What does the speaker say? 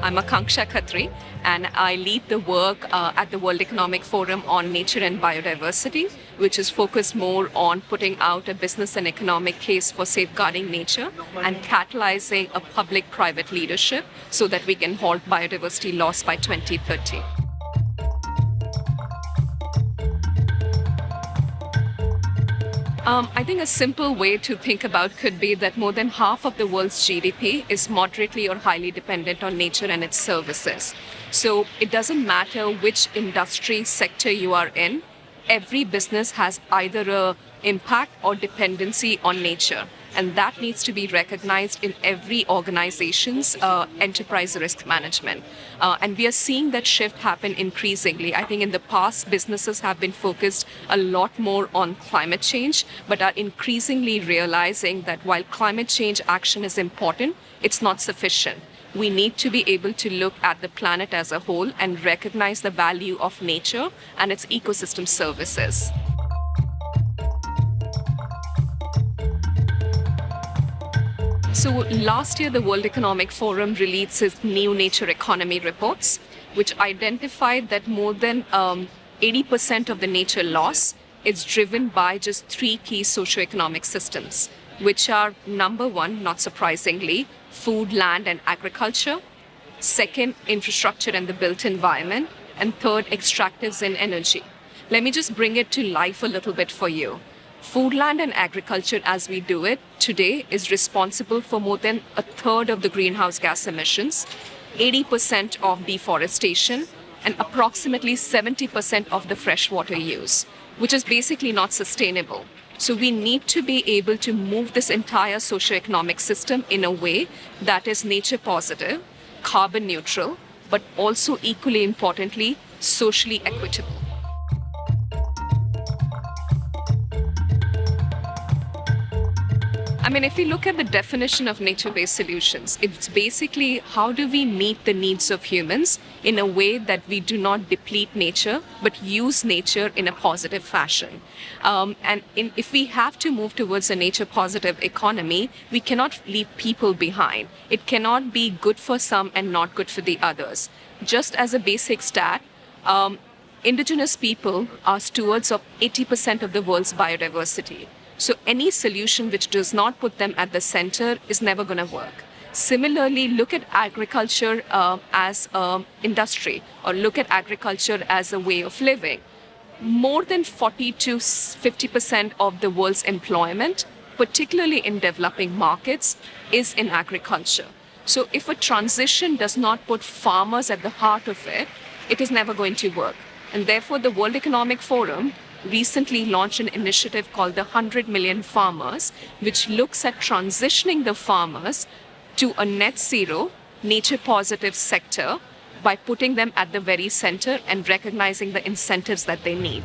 I'm Akanksha Khatri, and I lead the work at the World Economic Forum on nature and biodiversity, which is focused more on putting out a business and economic case for safeguarding nature and catalyzing a public-private leadership so that we can halt biodiversity loss by 2030. I think a simple way to think about could be that more than half of the world's GDP is moderately or highly dependent on nature and its services. So it doesn't matter which industry sector you are in, every business has either an impact or dependency on nature. And that needs to be recognized in every organization's enterprise risk management. And we are seeing that shift happen increasingly. I think in the past, businesses have been focused a lot more on climate change, but are increasingly realizing that while climate change action is important, it's not sufficient. We need to be able to look at the planet as a whole and recognize the value of nature and its ecosystem services. So last year, the World Economic Forum released its new nature economy reports, which identified that more than 80% of the nature loss is driven by just three key socioeconomic systems, which are number one, not surprisingly, food, land, and agriculture. Second, infrastructure and the built environment. And third, extractives and energy. Let me just bring it to life a little bit for you. Food, land, and agriculture, as we do it today, is responsible for more than a third of the greenhouse gas emissions, 80% of deforestation, and approximately 70% of the freshwater use, which is basically not sustainable. So we need to be able to move this entire socioeconomic system in a way that is nature positive, carbon neutral, but also equally importantly, socially equitable. I mean, if we look at the definition of nature-based solutions, it's basically how do we meet the needs of humans in a way that we do not deplete nature, but use nature in a positive fashion. If we have to move towards a nature-positive economy, we cannot leave people behind. It cannot be good for some and not good for the others. Just as a basic stat, indigenous people are stewards of 80% of the world's biodiversity. So any solution which does not put them at the center is never going to work. Similarly, look at agriculture as an industry, or look at agriculture as a way of living. More than 40 to 50% of the world's employment, particularly in developing markets, is in agriculture. So if a transition does not put farmers at the heart of it, it is never going to work. And therefore, the World Economic Forum recently launched an initiative called the 100 Million Farmers, which looks at transitioning the farmers to a net zero, nature-positive sector by putting them at the very center and recognizing the incentives that they need.